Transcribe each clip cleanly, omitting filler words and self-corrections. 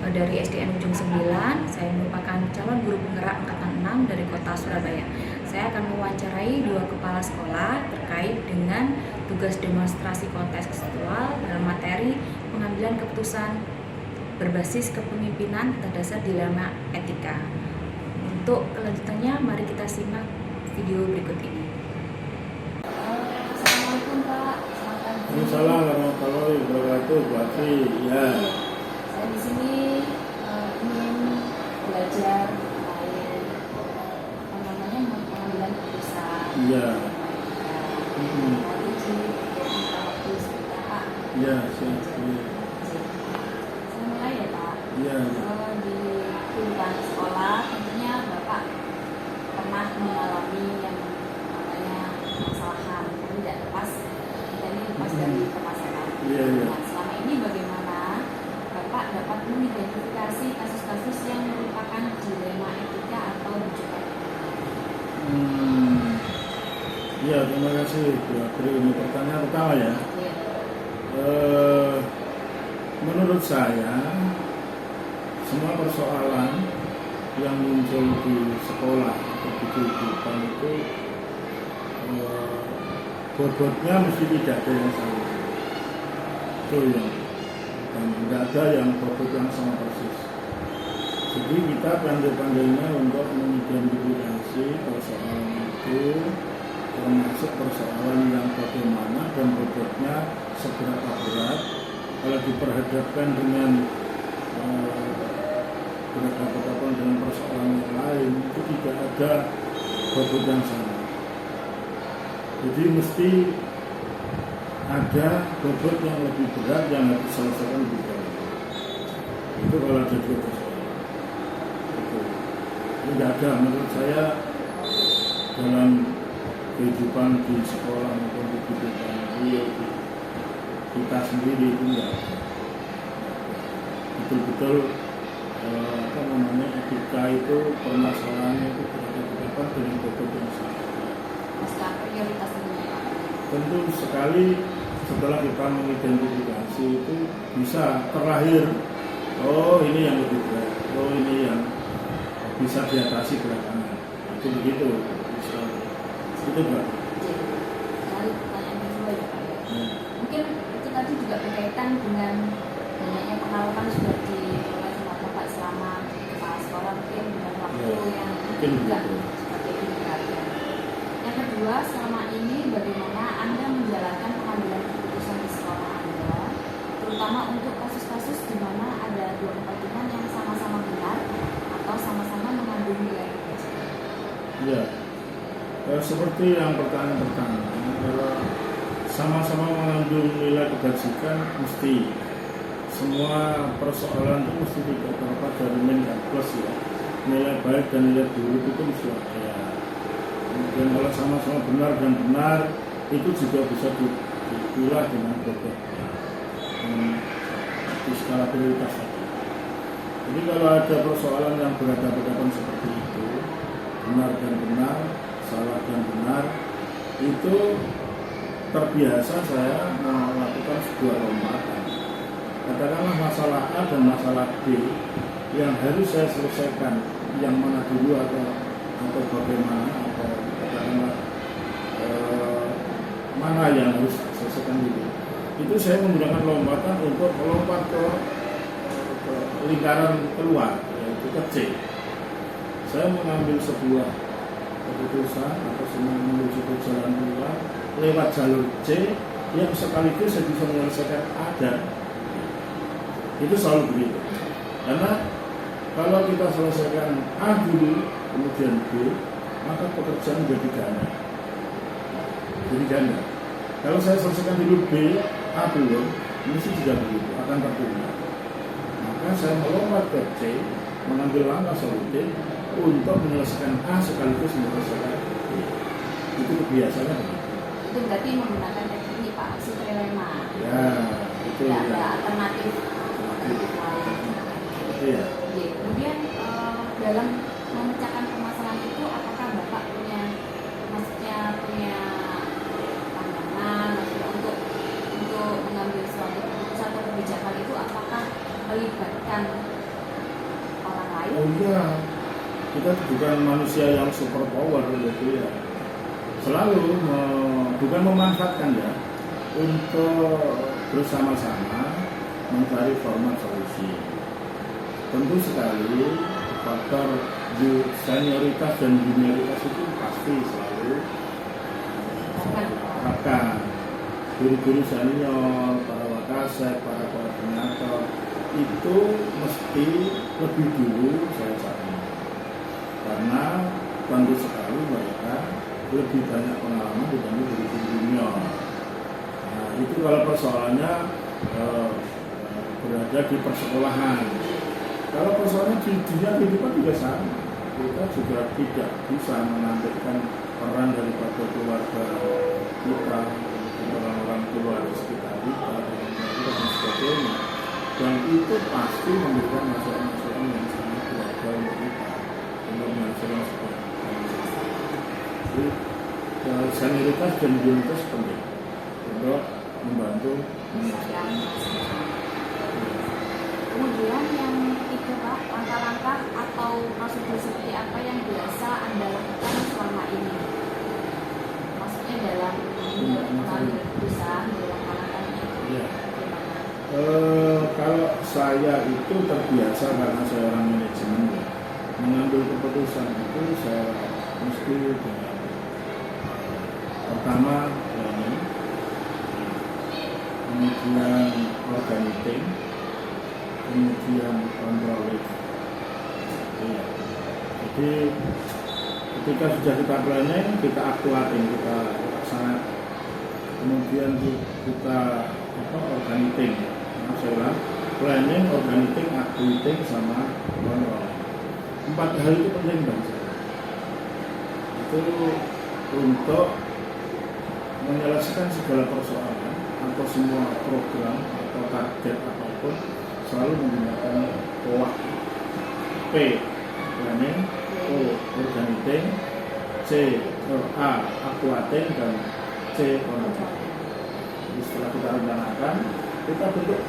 dari SDN Ujung 9. Saya merupakan calon guru penggerak angkatan 6 dari kota Surabaya. Saya akan mewawancarai 2 kepala sekolah terkait dengan tugas demonstrasi kontekstual dalam materi pengambilan keputusan berbasis kepemimpinan berdasar dilema etika. Untuk kelanjutannya, mari kita simak video berikut ini. Assalamualaikum Pak, selamat pagi. Waalaikumsalam warahmatullahi wabarakatuh. Berarti ya. Saya di sini ingin belajar terkait pengambilan keputusan. Iya. Nanti di waktu sebentar Pak. Iya, siap. Saya mulai ya Pak. Iya. Di kehidupan sekolah tentunya Bapak pernah mengalami yang namanya kesalahan, tidak lepas kita ini lepas dari permasalahan. Iya, iya. Nah, selama ini bagaimana Bapak dapat mengidentifikasi kasus-kasus yang merupakan dilema etika atau rujukan? Iya, terima kasih Bu Apri. Ini pertanyaan pertama ya. Iya. Menurut saya semua persoalan yang muncul di sekolah atau di kehidupan itu bobotnya mesti tidak ada yang sama. Betul ya. Dan tidak ada yang bobot yang sama persis. Jadi kita pandai-pandainya untuk mengidentifikasi persoalan itu, termasuk persoalan yang bagaimana dan bobotnya seberapa berat kalau diperhadapkan dengan berhadapan dengan persoalan yang lain, itu tidak ada bobot yang sama. Jadi mesti ada bobot yang lebih berat yang harus diselesaikan lebih berat. Itu kalau ada dua persoalan. Itu tidak ada menurut saya dalam kehidupan di sekolah maupun di kehidupan kita sendiri itu tidak ada. Betul-betul etika itu permasalahannya itu berhadapan dengan bobot yang sama. Masalah prioritas ini Pak. Tentu sekali setelah kita mengidentifikasi itu bisa terlahir, oh ini yang lebih berat, oh ini yang bisa diatasi belakangan. Itu begitu. Itu Pak. Lalu pertanyaan kedua ya Pak. Mungkin itu tadi juga berkaitan dengan banyaknya pengalaman sudah diperoleh sama Bapak selama kepala sekolah, mungkin dengan waktu yang juga seperti ini berarti. Yang kedua, selama ini bagaimana Anda menjalankan pengambilan keputusan di sekolah Anda, terutama untuk kasus-kasus di mana ada dua kepentingan yang sama-sama benar atau sama-sama mengandung nilai kebajikan? Ya, seperti yang pertanyaan pertama, kalau sama-sama mengandung nilai kebajikan, mesti semua persoalan itu mesti tidak terlepas dari min dan plus ya. Nilai baik dan nilai buruk itu mesti ada. Kemudian kalau sama-sama benar dan benar, itu juga bisa dipilah dengan bobotnya, di skala prioritas tadi. Jadi kalau ada persoalan yang berhadapan seperti itu, benar dan benar, salah dan benar, itu terbiasa saya melakukan sebuah lompatan. Katakanlah masalah A dan masalah B yang harus saya selesaikan, yang mana dulu atau bagaimana, atau katakanlah mana yang harus saya selesaikan dulu. Itu saya menggunakan lompatan untuk melompat ke lingkaran keluar, yaitu ke C. Saya mengambil sebuah keputusan atau menuju ke jalan keluar lewat jalur C yang sekaligus saya bisa menyelesaikan A dan itu selalu begitu. Karena kalau kita selesaikan A dulu kemudian B, maka pekerjaan menjadi ganda. Jadi ganda. Kalau saya selesaikan dulu B, A belum, mesti juga begitu, akan tertunda. Maka saya melompat ke C, mengambil langkah solutif untuk menyelesaikan A sekaligus menyelesaikan B. Itu kebiasaannya begitu. Itu berarti menggunakan teknik Pak, aksi trilema. Ya, itu tidak ya. ada alternatif lain. Iya. Kemudian dalam memecahkan permasalahan itu, apakah Bapak punya pandangan untuk mengambil suatu keputusan atau kebijakan itu, apakah melibatkan air. Oh iya, kita bukan manusia yang super power gitu ya. Selalu bukan memanfaatkan ya, untuk bersama-sama mencari format solusi. Tentu sekali faktor senioritas dan junioritas itu pasti selalu akan guru-guru senior, para wakasek, para koordinator itu mesti lebih dulu saya cari, karena tentu sekali mereka lebih banyak pengalaman dibanding guru-guru junior. Nah, itu kalau persoalannya berada di persekolahan. Kalau persoalannya di dunia kehidupan juga sama, kita juga tidak bisa menampilkan peran daripada keluarga kita, orang-orang tua di sekitar kita, dan sebagainya. Dan itu pasti memberikan masukan-masukan yang sangat keluarga untuk kita, untuk menghasilkan sebuah. Jadi senioritas dan junioritas penting untuk membantu menyelesaikan. Kemudian yang itu Pak, langkah-langkah atau prosedur seperti apa yang biasa Anda lakukan selama ini? Maksudnya dalam mengambil keputusan, dalam melakukannya itu Ya. bagaimana? Kalau saya itu terbiasa karena saya orang manajemen ya, mengambil keputusan itu saya mesti dengan pertama planning, kemudian organizing, kemudian controlling. Ya. Jadi ketika sudah kita planning, kita aktuatin, kita laksanakan, kemudian kita organizing. Saya ulang, planning, organizing, activating, sama controlling. 4 hal itu penting bagi saya. Itu untuk menyelesaikan segala persoalan atau semua program atau target apapun selalu menggunakan POA. P, planning, O, organizing, C, activating, dan C, controlling. Setelah kita rencanakan, kita bentuk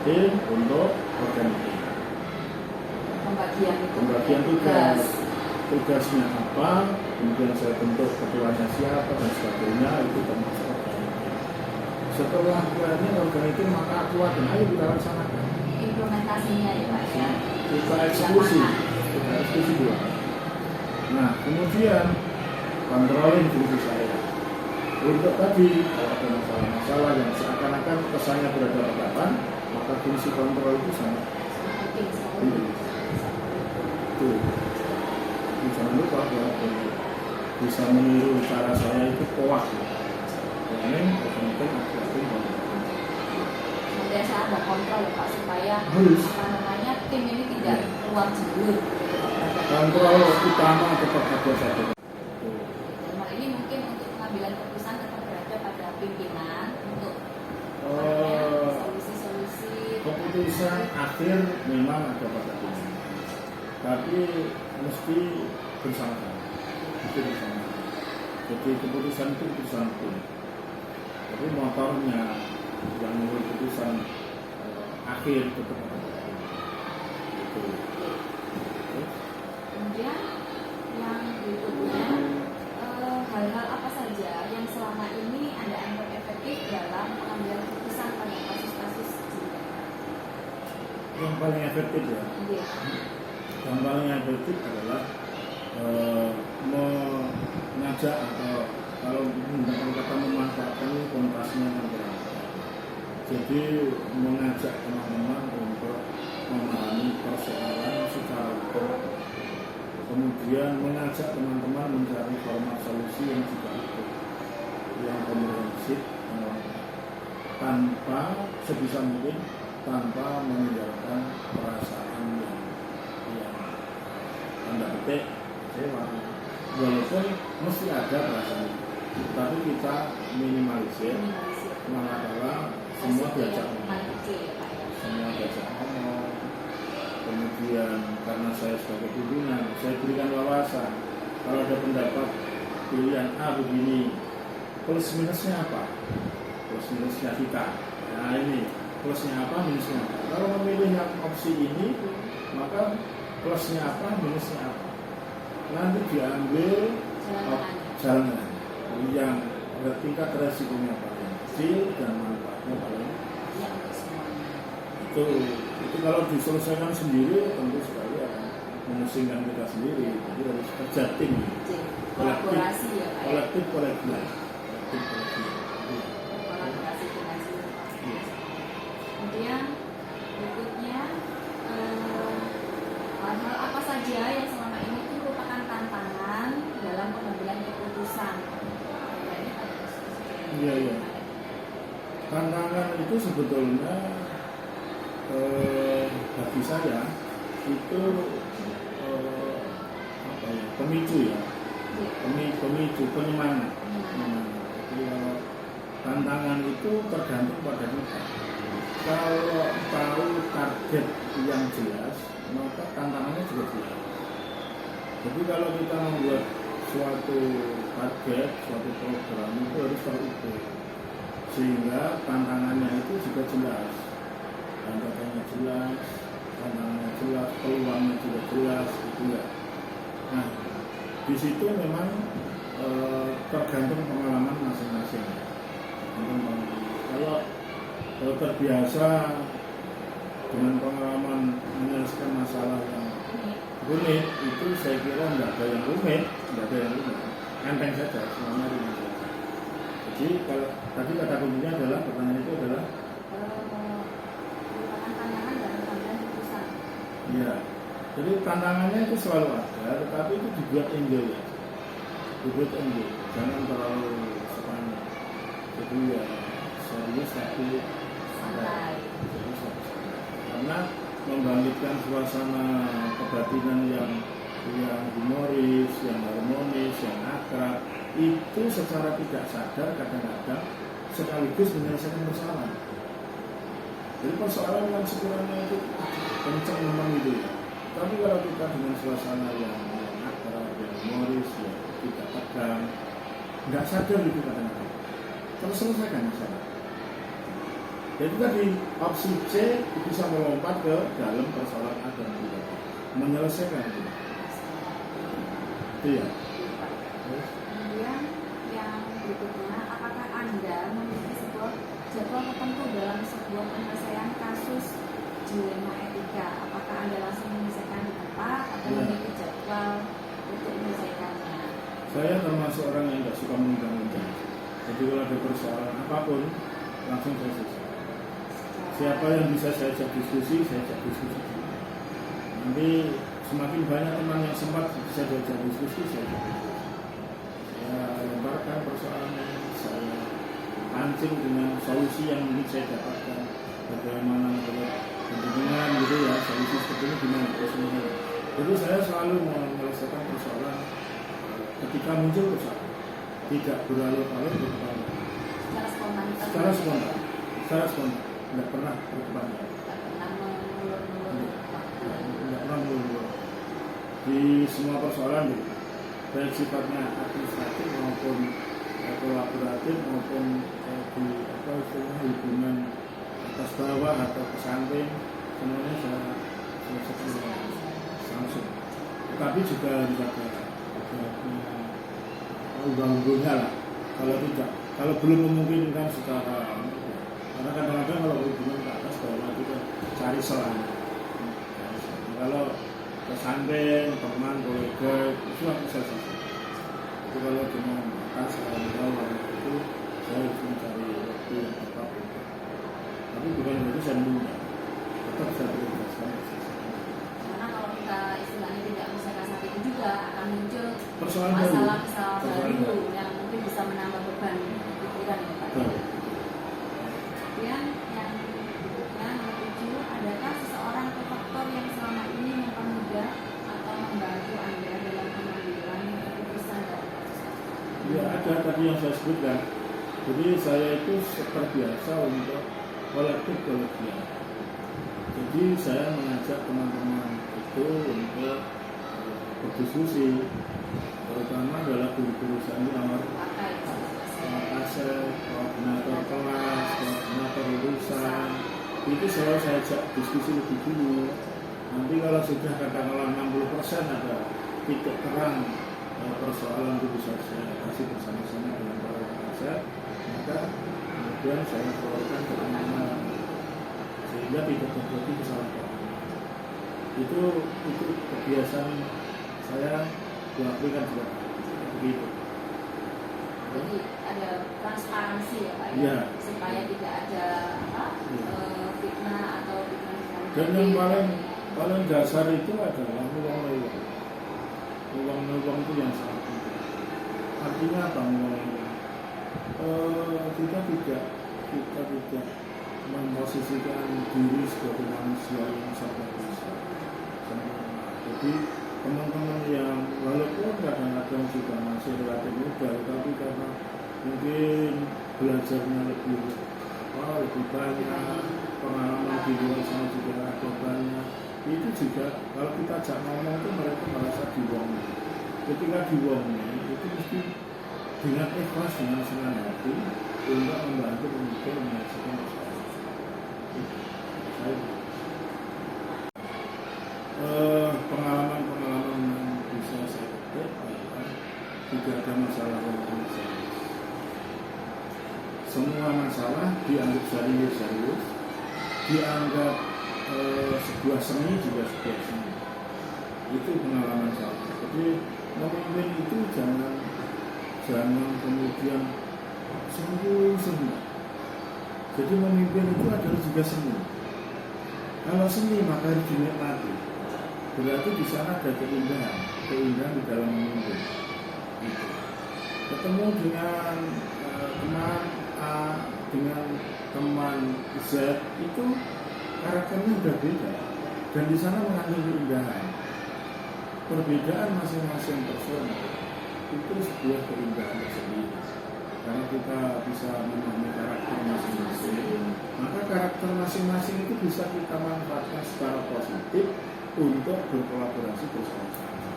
tim untuk organizing. Pembagian tugasnya apa, kemudian saya bentuk ketuanya siapa dan sebagainya, itu termasuk organizing. Setelah planning, organizing, maka aktuating, ayo kita laksanakan. Implementasinya ya Pak ya. Kita eksekusi dulu. Nah, kemudian controlling fungsi saya. Untuk tadi, kalau ada masalah-masalah yang seakan-akan kesannya berhadapan, maka fungsi kontrol itu sangat penting. Tuh, jangan lupa bahwa bisa meniru cara saya itu POA. Planning, organizing, activating, controlling. Biasa ada kontrol ya Pak, supaya Harus. tim ini tidak keluar jalur. Kontrol utama tetap ada satu. Dalam hal ini mungkin untuk pengambilan keputusan tetap berada pada pimpinan untuk solusi-solusi. Keputusan akhir memang ada pada pimpinan, tapi mesti bersama. Jadi keputusan itu keputusan tim. Jadi motornya yang mengambil keputusan akhir tetap ada pada pimpinan. Gitu. Kemudian yang berikutnya, hal-hal apa saja yang selama ini Anda anggap efektif dalam pengambilan keputusan pada kasus-kasus jika? Yang paling efektif ya. Iya. Yang paling efektif adalah mengajak, atau kalau menggunakan kata memanfaatkan ini konotasinya yang berbeda. Jadi mengajak teman-teman untuk memahami persoalan secara utuh, kemudian mengajak teman-teman mencari format solusi yang juga utuh, yang komprehensif, tanpa sebisa mungkin tanpa meninggalkan perasaan yang tanda petik kecewa, walaupun mesti ada perasaan itu, tapi kita minimalisir. Maka semua diajak ngomong, kemudian karena saya sebagai pimpinan, saya berikan wawasan. Kalau ada pendapat pilihan A begini, plus minusnya apa? Plus minusnya kita. Nah ini plusnya apa, minusnya apa. Kalau memilih yang opsi ini, maka plusnya apa, minusnya apa. Nanti diambil jalan yang tingkat resikonya paling kecil dan manfaatnya paling itu kalau diselesaikan sendiri tentu sekali akan memusingkan kita sendiri. Jadi harus kerja tim, kolaborasi ya Pak. kolektif. Kolaborasi dengan seluruh. Kemudian berikutnya hal apa saja yang selama ini itu merupakan tantangan dalam pengambilan keputusan. Iya. Tantangan itu sebetulnya bagi saya itu pemicu ya, pemicu penyemangat. Jadi kalau tantangan itu tergantung pada kita. Kalau tahu target yang jelas, maka tantangannya juga jelas. Jadi kalau kita membuat suatu target, suatu program itu harus terukur, sehingga tantangannya itu juga jelas, tantangannya jelas, peluangnya juga jelas, gitu ya. Nah, di situ memang tergantung pengalaman masing-masing. Kalau terbiasa dengan pengalaman menyelesaikan masalah yang rumit, itu saya kira nggak ada yang rumit, enteng saja, semuanya ringan saja. Jadi kalau tadi kata kuncinya adalah pertanyaan itu adalah tantangan dalam pengambilan keputusan. iya. Jadi tantangannya itu selalu ada, tetapi itu dibuat enjoy ya. Jangan terlalu sepanjang. Jadi ya serius tapi Santai. Karena membangkitkan suasana kebatinan yang humoris, yang harmonis, yang akrab, itu secara tidak sadar kadang-kadang sekaligus menyelesaikan masalah. Jadi persoalan yang sekiranya itu kencang memang itu ya. Tapi kalau kita dengan suasana yang akrab, yang humoris, yang tidak tegang, nggak sadar itu kadang-kadang terus selesaikan masalah. Jadi tadi opsi C bisa melompat ke dalam persoalan A dan B, menyelesaikan itu. Iya. Kemudian yang berikutnya, apakah Anda memiliki sebuah jadwal tertentu dalam sebuah penyelesaian kasus dilema etika? Apakah Anda langsung menyelesaikan di tempat atau memiliki jadwal untuk menyelesaikannya? Saya termasuk orang yang tidak suka mengundang-undang. Jadi kalau ada persoalan apapun, langsung saya selesai. Siapa yang bisa saya ajak diskusi, saya ajak diskusi. Nanti semakin banyak teman yang sempat bisa diajak diskusi, saya ajak diskusi. Saya lemparkan persoalannya, saya pancing dengan solusi yang mungkin saya dapatkan. Bagaimana dengan gitu ya, solusi seperti ini gimana? Jadi saya selalu menyelesaikan persoalan ketika muncul persoalan, tidak berlarut-larut berkepanjangan. Secara spontan. Tidak pernah berkepanjangan. Tidak pernah mengulur. Di semua persoalan itu, baik sifatnya administratif maupun kolaboratif maupun di hubungan atas bawah atau ke samping, semuanya saya selesaikan langsung. Tetapi juga harus ada undang-undangnya lah. Kalau belum memungkinkan secara, karena kadang-kadang kalau hubungan ke atas bawah itu kan cari celah. Kalau ke samping, teman, kolega itu aku bisa selesai. Tapi kalau dengan atas bawah itu saya harus mencari waktu yang tepat. Tapi bukan berarti saya menunda, tetap saya berikhlaskan. Karena kalau kita istilahnya tidak menyelesaikan saat itu juga akan muncul Persoalan masalah baru. baru yang mungkin bisa menambah beban pikiran ya Pak. Kemudian yang berikutnya nomor 7, adakah seseorang atau faktor yang selama ini mempermudah atau membantu Anda dalam pengambilan keputusan dalam kasus? Ya ada tadi yang saya sebutkan. Jadi saya itu terbiasa untuk kolektif-kolektif. Jadi saya mengajak teman-teman itu untuk berdiskusi, terutama adalah guru-guru senior, koordinator kelas, koordinator lulusan, itu selalu saya ajak diskusi lebih dulu. Nanti kalau sudah katakanlah 60% ada titik terang persoalan itu bisa saya kasih bersama-sama dengan para penasihat, maka kemudian saya keluarkan keterangan sehingga tidak terjadi kesalahpahaman. Itu kebiasaan saya lakukan juga begitu. Jadi ada transparansi ya Pak Ya, supaya tidak ada fitnah atau fitnah. dan yang paling dasar itu adalah uang-uang. Uang-uang itu yang sangat penting. Artinya apa uang? Kita tidak memposisikan diri sebagai manusia yang sangat bisa. Jadi teman-teman yang walaupun kadang-kadang juga masih relatif muda, tapi karena mungkin belajarnya lebih banyak, pengalaman di luar sana juga ada banyak, itu juga kalau kita ajak ngomong itu mereka merasa diwongi. Ketika diwongi itu mesti dengan ikhlas, dengan senang hati untuk membantu untuk menyelesaikan masalah. Pengalaman-pengalaman yang bisa saya petik adalah tidak ada masalah yang serius. Semua masalah dianggap serius, dianggap sebuah seni juga sebuah seni. Itu pengalaman saya. Jadi memimpin itu jangan kemudian sungguh. Jadi memimpin itu adalah juga seni. Kalau seni maka harus dinikmati. Berarti di sana ada keindahan di dalam memimpin. Gitu. Ketemu dengan teman A dengan teman Z itu karakternya udah beda, dan di sana mengandung keindahan. Perbedaan masing-masing personal itu sebuah keindahan tersendiri. Karena kita bisa memahami karakter masing-masing, maka karakter masing-masing itu bisa kita manfaatkan secara positif untuk berkolaborasi bersama-sama.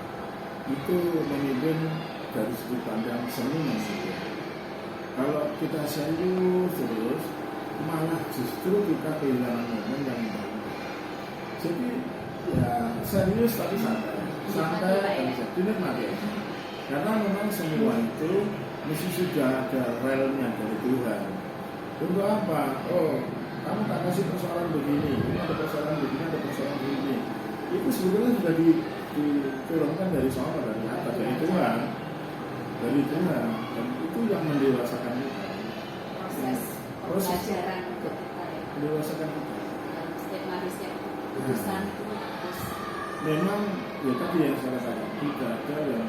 Itu memimpin dari sudut pandang seni manusia. Kalau kita serius terus, malah justru kita kehilangan momen yang baik. Jadi ya serius tapi santai aja, dinikmati aja. Karena memang semua itu mesti sudah ada relnya dari Tuhan. Untuk apa? Oh, kamu tak kasih persoalan begini, ini ada persoalan begini, ada persoalan begini. Itu sebetulnya sudah diturunkan dari sana, dari atas, dari Tuhan. Dan itu yang mendewasakan kita. Proses pelajaran untuk kita ya. Mendewasakan kita. Setiap keputusan itu harus. Memang ya tadi yang saya katakan, tidak ada yang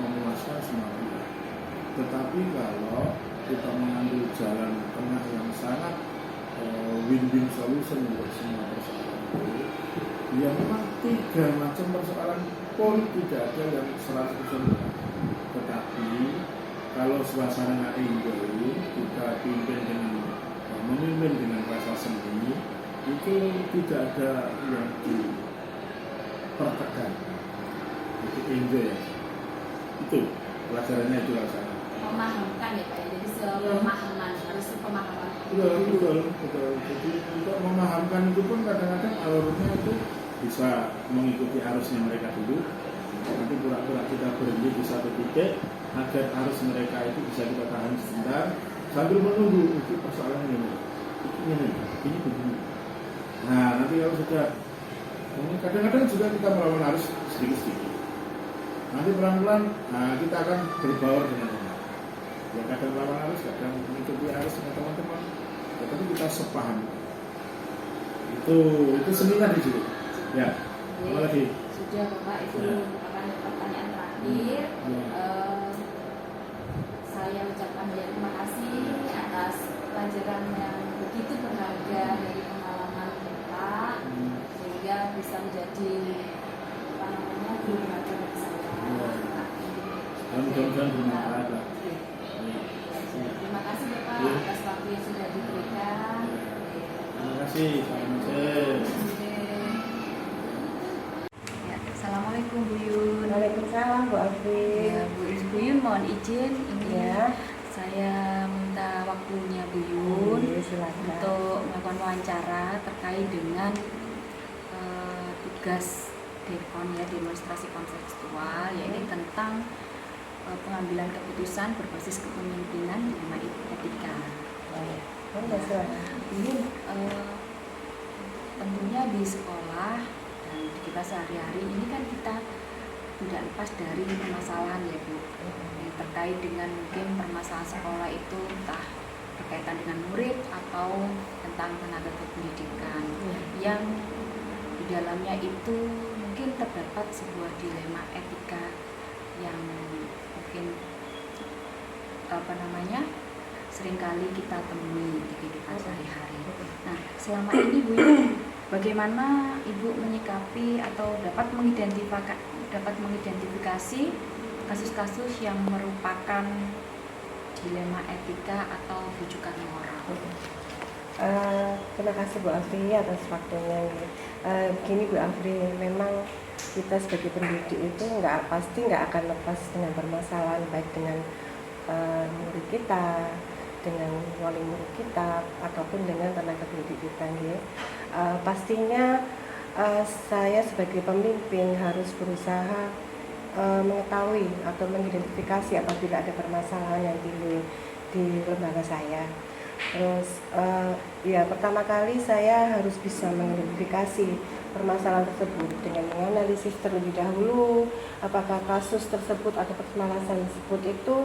memuaskan semua pihak. Tetapi kalau kita mengambil jalan tengah yang sangat win-win solution untuk semua persoalan itu, ya memang 3 macam persoalan pun tidak ada yang 100% benar. Tetapi kalau suasananya enjoy, kita memimpin dengan rasa seni, itu tidak ada yang dipertekan. Itu enjoy ya. Itu pelajarannya itu rasanya. Memahamkan ya Pak, jadi sepemahaman, harus sepemahaman. Betul. Jadi untuk memahamkan itu pun kadang-kadang alurnya itu bisa mengikuti arusnya mereka dulu. Nanti pura-pura kita berhenti di satu titik agar arus mereka itu bisa kita tahan sebentar sambil menunggu itu persoalan ini begini. Nah nanti kalau sudah kadang-kadang juga kita melawan arus sedikit-sedikit. Nanti pelan-pelan kita akan berbaur dengan teman. Ya kadang melawan arus, kadang mengikuti arus dengan teman-teman. Ya, tapi kita sepaham. Itu seninya di situ. Ya. Apa lagi? Sudah Bapak, itu merupakan pertanyaan terakhir. Saya ucapkan banyak terima kasih atas pelajaran yang begitu berharga dari pengalaman Bapak, sehingga bisa menjadi guru berharga bagi saya. Mudah-mudahan bermanfaat lah. Terima kasih Bapak atas waktu yang sudah diberikan. Terima kasih. Assalamualaikum Bu Yun. Waalaikumsalam Bu Alfi. Ya, Bu Yun mohon izin ini Ya. saya saya minta waktunya Bu Yun Silakan. untuk melakukan wawancara terkait dengan tugas DKON ya, demonstrasi kontekstual, yaitu tentang pengambilan keputusan berbasis kepemimpinan di tema etika. Silakan. Ini tentunya di sekolah dan di kita sehari-hari ini kan kita tidak lepas dari permasalahan ya Bu, yang terkait dengan mungkin permasalahan sekolah itu entah berkaitan dengan murid atau tentang tenaga kependidikan yang di dalamnya itu mungkin terdapat sebuah dilema etika yang mungkin seringkali kita temui di kehidupan sehari-hari. Nah, selama ini Bu Yun, bagaimana Ibu menyikapi atau dapat mengidentifikasi kasus-kasus yang merupakan dilema etika atau rujukan moral? Terima kasih Bu Afri atas waktunya. Gini Bu Afri, memang kita sebagai pendidik itu pasti nggak akan lepas dengan permasalahan, baik dengan murid kita, dengan wali murid kita, ataupun dengan tenaga pendidik kita. Pastinya saya sebagai pemimpin harus berusaha mengetahui atau mengidentifikasi apabila ada permasalahan yang timbul di lembaga saya. Terus pertama kali saya harus bisa mengidentifikasi permasalahan tersebut dengan menganalisis terlebih dahulu apakah kasus tersebut atau permasalahan tersebut itu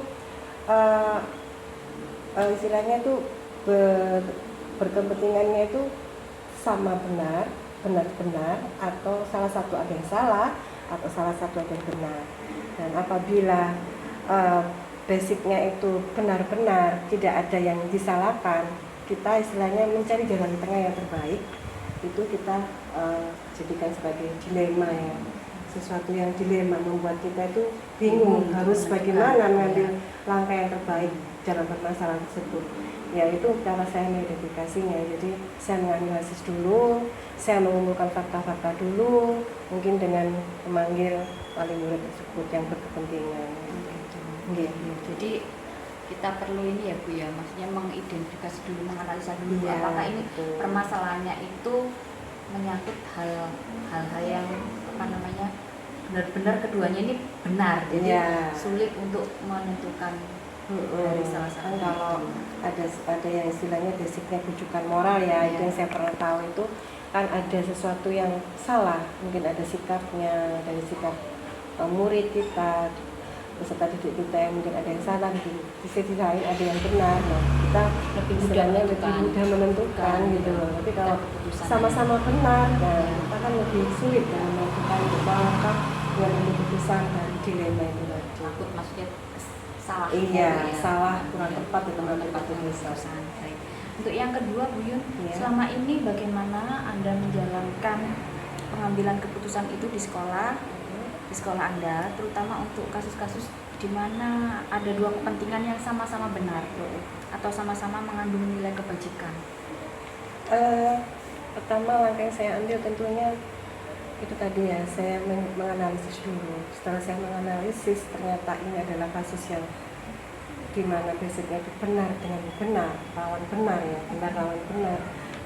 istilahnya itu berkepentingannya itu sama benar-benar, atau salah satu ada yang salah atau salah satu ada yang benar. Dan apabila basicnya itu benar-benar tidak ada yang disalahkan, kita istilahnya mencari jalan tengah yang terbaik, itu kita jadikan sebagai dilema ya. Sesuatu yang dilema membuat kita itu bingung harus bagaimana mengambil langkah yang terbaik dalam permasalahan tersebut. Ya, itu cara saya mengidentifikasinya. Jadi saya menganalisis dulu, saya mengumpulkan fakta-fakta dulu, mungkin dengan memanggil wali murid tersebut yang berkepentingan. Jadi kita perlu ini ya Bu ya, maksudnya mengidentifikasi dulu, menganalisa dulu apakah ini permasalahannya itu menyangkut hal-hal yang benar-benar keduanya ini benar, jadi sulit untuk menentukan dari salah satu. Kalau ada yang istilahnya basicnya rujukan moral ya, itu yang saya pernah tahu itu kan ada sesuatu yang salah, mungkin ada sikapnya dari sikap murid kita, peserta didik kita yang mungkin ada yang salah, di sisi lain ada yang benar. Nah, kita lebih mudah menentukan gitu loh. Tapi kalau sama-sama benar, nah, kita kan lebih sulit ya menentukan apakah yang keputusan dari dilema itu tadi. Takut maksudnya salah. Salah, kurang tepat itu menentukan keputusan. Untuk yang kedua Bu Yun, selama ini bagaimana Anda menjalankan pengambilan keputusan itu di sekolah Anda, terutama untuk kasus-kasus di mana ada dua kepentingan yang sama-sama benar atau sama-sama mengandung nilai kebajikan? Pertama langkah yang saya ambil tentunya itu tadi ya, saya menganalisis dulu. Setelah saya menganalisis, ternyata ini adalah kasus yang dimana basicnya itu benar dengan benar, lawan benar ya, benar lawan benar.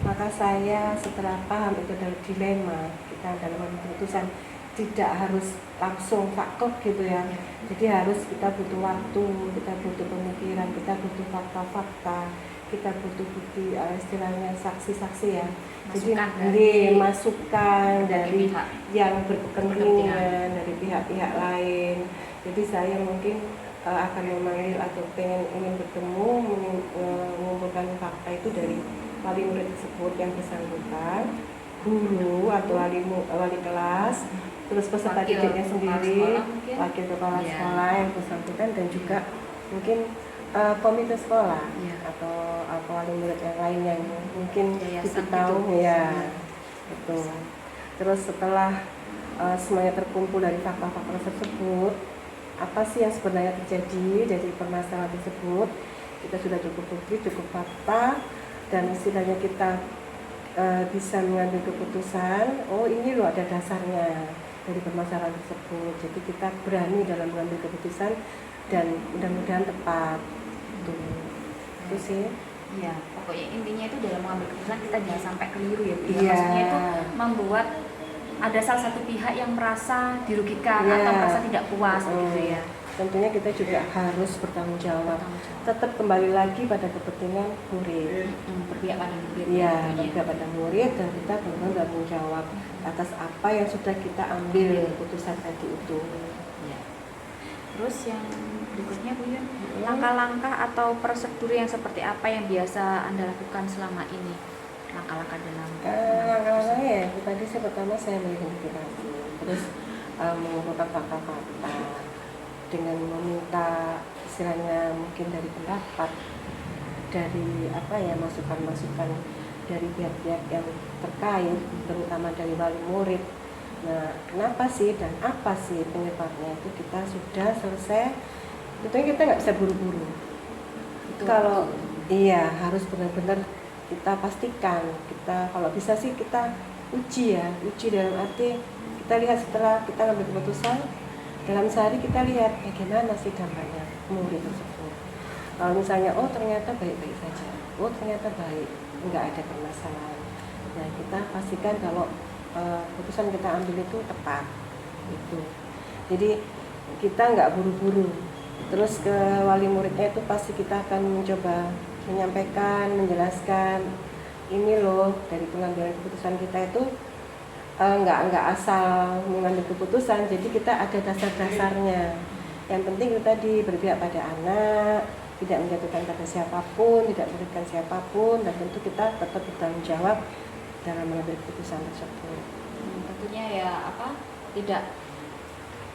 Maka saya setelah paham itu dari dilema, kita dalam keputusan tidak harus langsung faktor gitu ya. Jadi harus kita butuh waktu, kita butuh pemikiran, kita butuh fakta-fakta, kita butuh bukti, istilahnya saksi-saksi ya. Jadi masukan dari yang berkepentingan, dari pihak-pihak lain. Jadi saya mungkin akan memanggil atau ingin bertemu, mengumpulkan fakta itu dari wali murid tersebut yang bersangkutan, guru atau wali kelas, terus peserta didiknya sendiri, wakil kepala sekolah yang bersangkutan, dan juga mungkin komite sekolah atau wali murid yang lain yang mungkin kita tahu ya itu. Terus setelah semuanya terkumpul dari fakta-fakta tersebut, apa sih yang sebenarnya terjadi dari permasalahan tersebut, kita sudah cukup bukti, cukup fakta, dan istilahnya kita bisa mengambil keputusan, oh ini loh ada dasarnya dari permasalahan tersebut. Jadi kita berani dalam mengambil keputusan dan mudah-mudahan tepat. itu. Itu sih. Iya, pokoknya intinya itu dalam mengambil keputusan kita jangan sampai keliru ya Bu. Iya. Maksudnya itu membuat ada salah satu pihak yang merasa dirugikan Iya. atau merasa tidak puas gitu ya. Tentunya kita juga harus bertanggung jawab. Tetap kembali lagi pada kepentingan murid. Berpihak pada murid. Iya, tentunya. berpihak pada murid dan kita benar-benar bertanggung jawab atas apa yang sudah kita ambil keputusan tadi itu. Ya. Terus yang berikutnya Bu Yun, langkah-langkah atau prosedur yang seperti apa yang biasa Anda lakukan selama ini? Langkah-langkah dalam Langkah-langkahnya ya, tadi sih pertama saya mengidentifikasi, terus mengumpulkan fakta-fakta dengan meminta istilahnya mungkin dari pendapat, dari apa ya, masukan-masukan dari pihak-pihak yang terkait, terutama dari wali murid. Nah, kenapa sih dan apa sih penyebabnya itu kita sudah selesai. Tentunya kita nggak bisa buru-buru. Kalau iya harus benar-benar kita pastikan, kita kalau bisa sih kita uji ya, uji dalam arti kita lihat setelah kita ambil keputusan dalam sehari kita lihat bagaimana sih dampaknya murid tersebut. Kalau misalnya oh ternyata baik-baik saja, oh ternyata baik, nggak ada permasalahan. Nah kita pastikan kalau keputusan kita ambil itu tepat itu. Jadi kita nggak buru-buru. Terus ke wali muridnya itu pasti kita akan mencoba menyampaikan, menjelaskan ini loh dari pengambilan keputusan kita itu nggak asal mengambil keputusan, jadi kita ada dasar-dasarnya. Yang penting itu tadi berpihak pada anak, tidak menjatuhkan pada siapapun, tidak merugikan siapapun, dan tentu kita tetap bertanggung jawab dalam mengambil keputusan tersebut. Tentunya ya tidak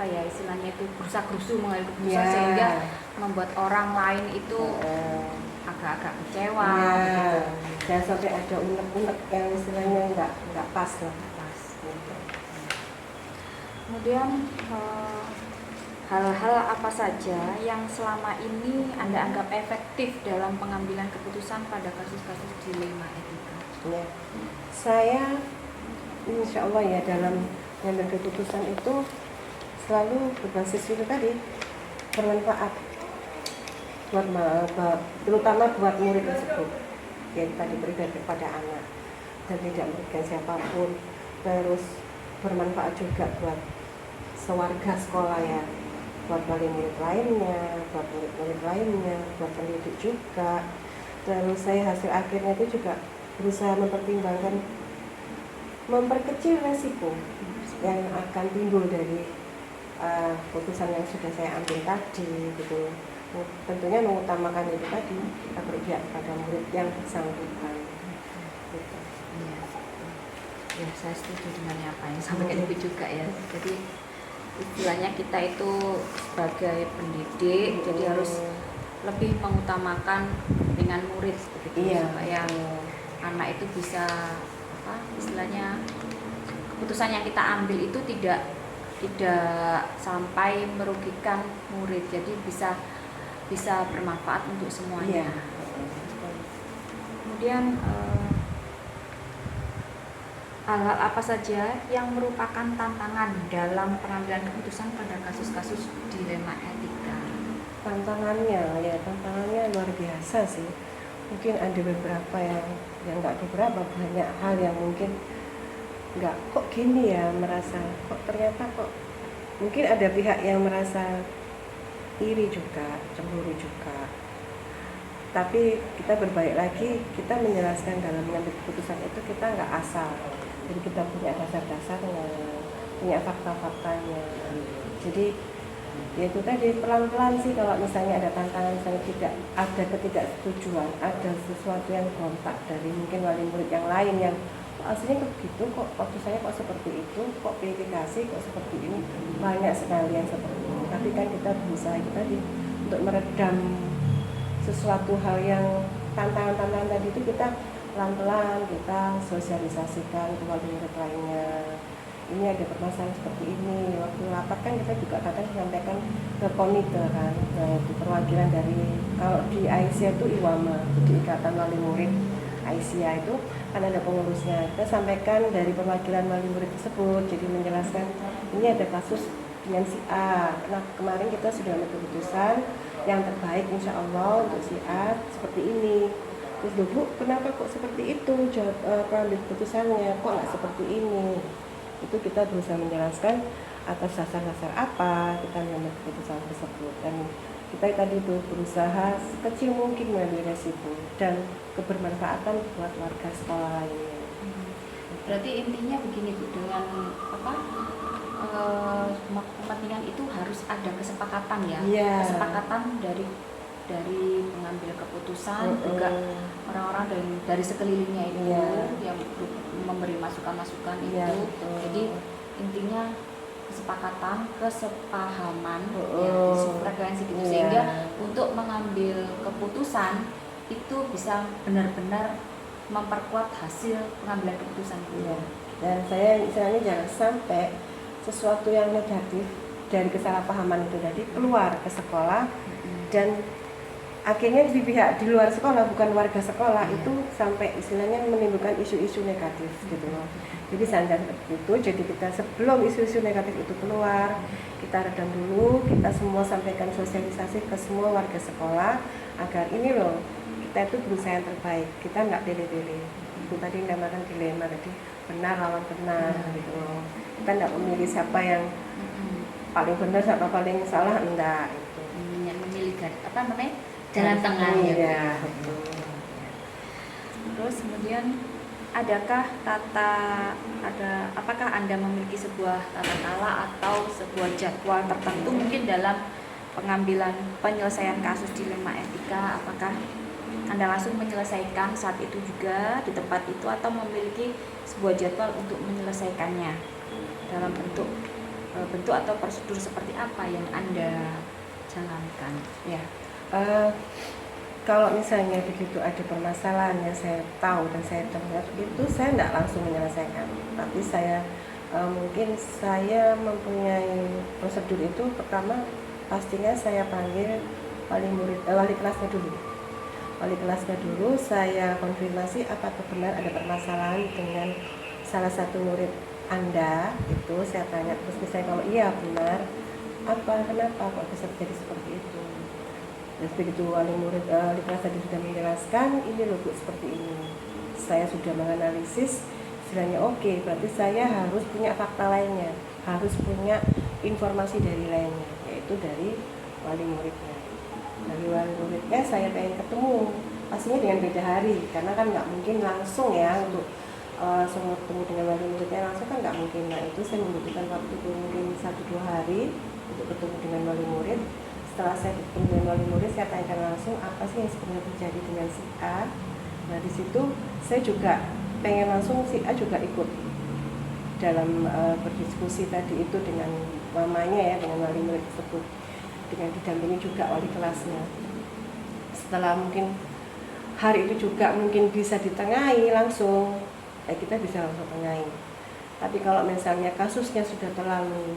ya istilahnya itu gerusa-gerusu mengambil keputusan Ya. sehingga membuat orang lain itu agak-agak kecewa. Gitu. Jangan sampai ada unek-unek yang istilahnya nggak pas lah. Kemudian hal-hal apa saja yang selama ini Anda anggap efektif dalam pengambilan keputusan pada kasus-kasus dilema etika? Ya. Saya insya Allah ya dalam mengambil keputusan itu selalu berbasis itu tadi, bermanfaat terutama buat murid tersebut yang tadi beribadah kepada anak dan tidak merugikan siapapun, terus bermanfaat juga buat sewarga sekolah ya, buat wali murid lainnya, buat murid-murid lainnya, buat pendidik juga. Terus saya hasil akhirnya itu juga berusaha mempertimbangkan, memperkecil resiko yang akan timbul dari keputusan yang sudah saya ambil tadi gitu. Tentunya mengutamakan itu tadi, kita berpihak pada murid yang bersangkutan gitu. Ya, saya setuju dengan apa yang sampaikan Ibu juga ya. Jadi istilahnya kita itu sebagai pendidik jadi harus lebih mengutamakan dengan murid begitu supaya anak itu bisa istilahnya keputusan yang kita ambil itu tidak sampai merugikan murid, jadi bisa bermanfaat untuk semuanya. Kemudian hal-hal apa saja yang merupakan tantangan dalam pengambilan keputusan pada kasus-kasus dilema etika? Tantangannya luar biasa sih. Mungkin ada beberapa yang nggak beberapa, banyak hal yang mungkin nggak kok gini ya, merasa kok ternyata kok mungkin ada pihak yang merasa iri juga, cemburu juga. Tapi kita berbalik lagi, kita menjelaskan dalam mengambil keputusan itu kita nggak asal. Jadi kita punya dasar-dasarnya, punya fakta-faktanya. Jadi ya itu tadi pelan-pelan sih, kalau misalnya ada tantangan, misalnya tidak ada ketidaksetujuan, ada sesuatu yang kontak dari mungkin wali murid yang lain yang aslinya begitu kok, waktu saya kok seperti itu, kok verifikasi kok seperti ini, banyak sekali yang seperti ini. Tapi kan kita berusaha tadi untuk meredam sesuatu hal yang tantangan-tantangan tadi itu, kita pelan-pelan kita sosialisasikan ke wali murid lainnya. Ini ada permasalahan seperti ini. Waktu rapat kan kita juga kadang menyampaikan ke komite kan, itu perwakilan dari, kalau di Aisyah itu IWAMA, jadi Ikatan Wali Murid Aisyah itu kan ada pengurusnya. Kita sampaikan dari perwakilan wali murid tersebut, jadi menjelaskan ini ada kasus dengan si A. Nah kemarin kita sudah ambil keputusan yang terbaik insya Allah untuk si A seperti ini. Terus loh Bu, kenapa kok seperti itu pengambil keputusannya, kok nggak seperti ini? Itu kita berusaha menjelaskan atas dasar-dasar apa kita mengambil keputusan tersebut, dan kita tadi itu berusaha sekecil mungkin mengambil resiko dan kebermanfaatan buat warga sekolah lainnya. Berarti intinya begini Bu, dengan apa kepentingan itu harus ada kesepakatan ya, Iya. kesepakatan dari pengambil keputusan, juga orang-orang dari sekelilingnya itu yang memberi masukan-masukan itu. Jadi intinya kesepakatan, kesepahaman, frekuensi gitu, sehingga untuk mengambil keputusan itu bisa benar-benar memperkuat hasil pengambilan keputusan. Dan saya misalnya jangan sampai sesuatu yang negatif dari kesalahpahaman itu tadi keluar ke sekolah dan akhirnya di pihak di luar sekolah, bukan warga sekolah itu sampai istilahnya menimbulkan isu-isu negatif gitu loh. Jadi jangan seperti itu. Jadi kita sebelum isu-isu negatif itu keluar, kita redam dulu, kita semua sampaikan sosialisasi ke semua warga sekolah agar ini loh, kita itu berusaha yang terbaik, kita nggak pilih-pilih. Itu tadi namakan dilema tadi, benar lawan benar gitu loh. Kita nggak memilih siapa yang paling benar siapa paling salah, enggak itu. Memilih apa namanya? Jalan tengah ya. Terus kemudian apakah Anda memiliki sebuah tata cara atau sebuah jadwal tertentu mungkin dalam penyelesaian kasus dilema etika? Apakah Anda langsung menyelesaikan saat itu juga di tempat itu, atau memiliki sebuah jadwal untuk menyelesaikannya dalam bentuk atau prosedur seperti apa yang Anda jalankan? Ya. Kalau misalnya begitu ada permasalahan yang saya tahu dan saya dengar itu, saya tidak langsung menyelesaikan, tapi saya mungkin saya mempunyai prosedur itu. Pertama pastinya saya panggil wali kelasnya dulu, saya konfirmasi apakah benar ada permasalahan dengan salah satu murid Anda itu. Saya tanya terus, misalnya kalau iya benar, kenapa kok bisa terjadi seperti itu. Dan begitu wali kelas tadi sudah menjelaskan, ini loh Bu seperti ini, saya sudah menganalisis, istilahnya oke, berarti saya harus punya fakta lainnya, harus punya informasi dari lainnya, yaitu dari wali muridnya. Dari wali muridnya saya pengen ketemu, pastinya dengan beda hari, karena kan nggak mungkin langsung ya untuk semua ketemu dengan wali muridnya langsung kan nggak mungkin. Nah itu saya membutuhkan waktu mungkin 1-2 hari untuk ketemu dengan wali murid. Setelah saya ketemu dengan wali murid, saya tanyakan langsung apa sih yang sebenarnya terjadi dengan si A. Nah di situ saya juga pengen langsung si A juga ikut dalam berdiskusi tadi itu dengan mamanya ya, dengan wali murid tersebut, dengan didampingi juga wali kelasnya. Setelah mungkin hari itu juga mungkin bisa ditengahi langsung, kita bisa langsung tengahi. Tapi kalau misalnya kasusnya sudah terlalu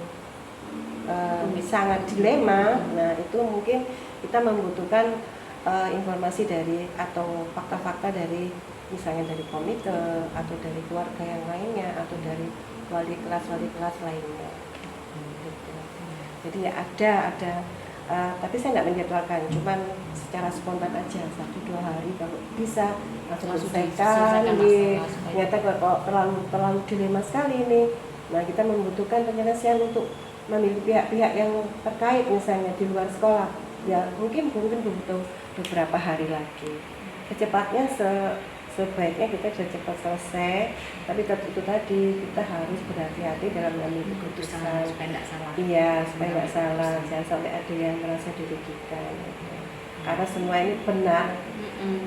sangat dilema, nah itu mungkin kita membutuhkan informasi dari atau fakta-fakta dari misalnya dari komite atau dari keluarga yang lainnya atau dari wali kelas lainnya. Gitu. Jadi ya ada tapi saya nggak menjadwalkan, cuman secara spontan aja 1-2 hari kalau bisa langsung selesaikan. Ternyata kalau terlalu dilema sekali ini, nah kita membutuhkan penyelesaian untuk memilih pihak-pihak yang terkait misalnya di luar sekolah, ya mungkin butuh beberapa hari lagi. Secepatnya sebaiknya kita sudah cepat selesai, tapi itu tadi kita harus berhati-hati dalam mengambil keputusan supaya tidak salah. Iya, supaya tidak salah, jangan sampai ada yang merasa dirugikan. Karena semua ini benar,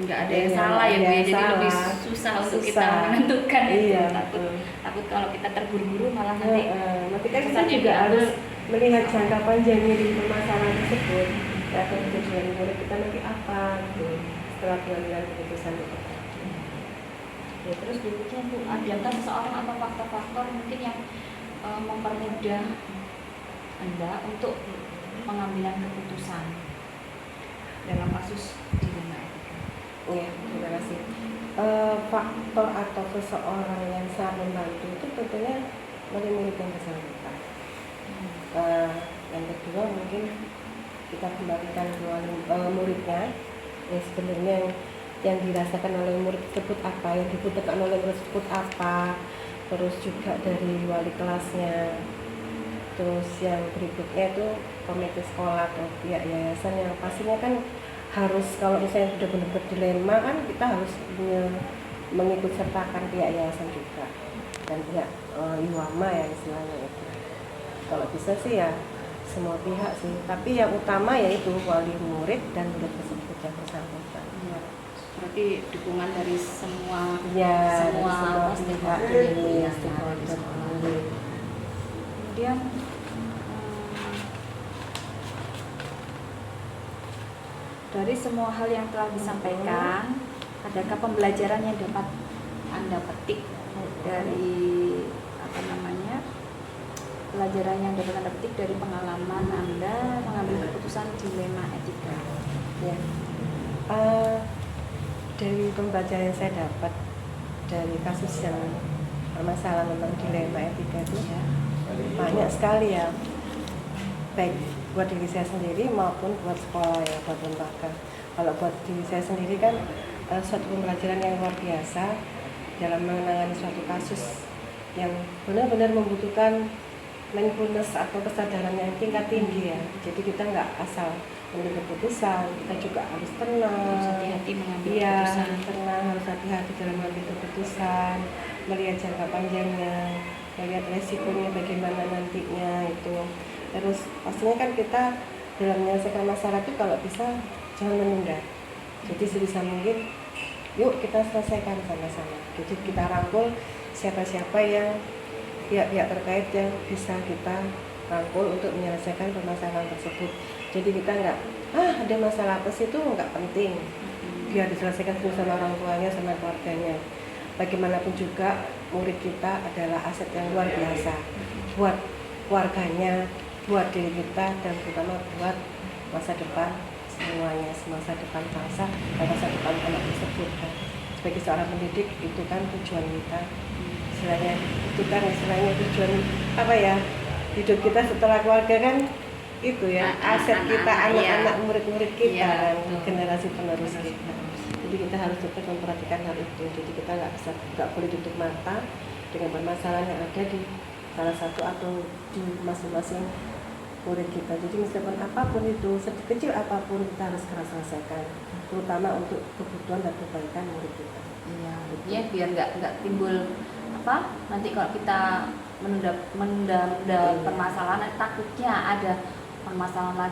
nggak ada yang salah ya Bu, jadi lebih susah untuk kita menentukan itu. Takut kalau kita terburu-buru malah nanti. Nanti kan kita juga harus melihat jangka panjang dari permasalahan tersebut. Atau tujuan murid kita nanti apa gitu, setelah pengambilan keputusan itu. Ya, terus berikutnya Bu, adakah seseorang atau faktor-faktor mungkin yang mempermudah Anda untuk pengambilan keputusan dalam kasus dilema etika? Iya, terima kasih. Faktor atau seseorang yang sangat membantu itu tentunya wali murid yang bersangkutan. Yang kedua mungkin kita kembalikan ke muridnya. Yang sebenarnya yang dirasakan oleh murid tersebut apa, yang dibutuhkan oleh murid tersebut apa, terus juga dari wali kelasnya. Terus yang berikutnya itu komite sekolah atau pihak yayasan yang pastinya kan harus, kalau misalnya sudah benar-benar dilema kan kita harus mengikut sertakan pihak yayasan juga dan pihak IWAMA ya istilahnya itu. Kalau bisa sih ya semua pihak sih, tapi yang utama yaitu wali murid dan murid tersebut yang bersangkutan. Ya. Berarti dukungan dari semua Ya, semua dari semua pihak ini ya, stakeholder. Kemudian dari semua hal yang telah disampaikan, adakah pembelajaran yang dapat Anda petik dari pelajaran yang dapat Anda petik dari pengalaman Anda mengambil keputusan dilema etika? Ya. Dari pembelajaran yang saya dapat dari kasus yang permasalahan tentang dilema etika itu ya, banyak sekali ya, baik buat diri saya sendiri maupun buat sekolah ya, buat lembaga. Kalau buat diri saya sendiri kan suatu pembelajaran yang luar biasa dalam menangani suatu kasus yang benar-benar membutuhkan mindfulness atau kesadaran yang tingkat tinggi ya. Jadi kita nggak asal mengambil keputusan, kita juga harus tenang, Harus hati-hati mengambil iya, keputusan. tenang, harus hati-hati dalam mengambil keputusan, melihat jangka panjangnya, melihat resikonya bagaimana nantinya itu. Terus pastinya kan kita dalam menyelesaikan masalah itu kalau bisa jangan menunda. Jadi sebisa mungkin yuk kita selesaikan sama-sama. Jadi kita rangkul siapa-siapa yang pihak-pihak terkait yang bisa kita rangkul untuk menyelesaikan permasalahan tersebut. Jadi kita nggak ada masalah apa sih, itu nggak penting, biar diselesaikan dulu sama orang tuanya sama keluarganya. Bagaimanapun juga murid kita adalah aset yang luar biasa buat keluarganya, buat diri kita, dan terutama buat masa depan semuanya, masa depan bangsa dan masa depan anak tersebut kan. Sebagai seorang pendidik itu kan tujuan kita, istilahnya itu kan istilahnya tujuan apa ya, hidup kita setelah keluarga kan itu ya, aset kita, anak-anak murid-murid kita kan, generasi penerus kita. Jadi kita harus tetap memperhatikan hal itu. Jadi kita nggak boleh tutup mata dengan permasalahan yang ada di salah satu atau di masing-masing murid kita. Jadi meskipun apapun itu, sekecil apapun kita harus keras selesaikan, terutama untuk kebutuhan dan kebaikan murid kita. Iya, ya, biar nggak timbul apa nanti kalau kita menunda permasalahan, takutnya ada permasalahan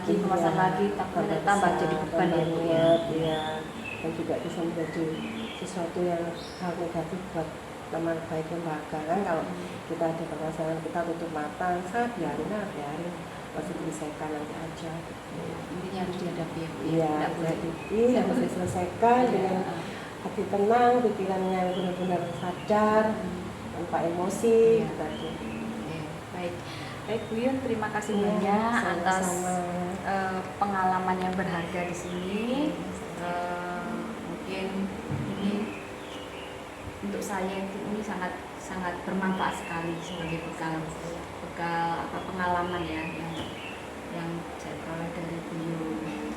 lagi, takutnya tambah jadi beban ya Bu ya. Iya, dan juga bisa menjadi sesuatu yang hal negatif buat teman baik lembaga kan. Kalau kita ada permasalahan kita tutup mata, biarin masih diselesaikan nanti aja. Intinya harus dihadapi ya Bu. Iya, harus diselesaikan dengan hati tenang, pikirannya benar-benar sadar, tanpa emosi. Tadi. Baik Bu Yun, terima kasih banyak atas pengalaman yang berharga di sini. Mungkin ini untuk saya ini sangat bermanfaat sekali sebagai bekal pengalaman ya yang saya peroleh dari Bu Yun.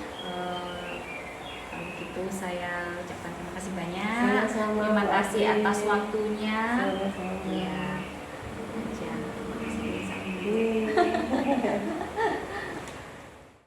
Kalau gitu saya ucapkan terima kasih banyak. Sama-sama, terima kasih Bu atas waktunya. Sama-sama. Ya. Terima kasih. Hmm.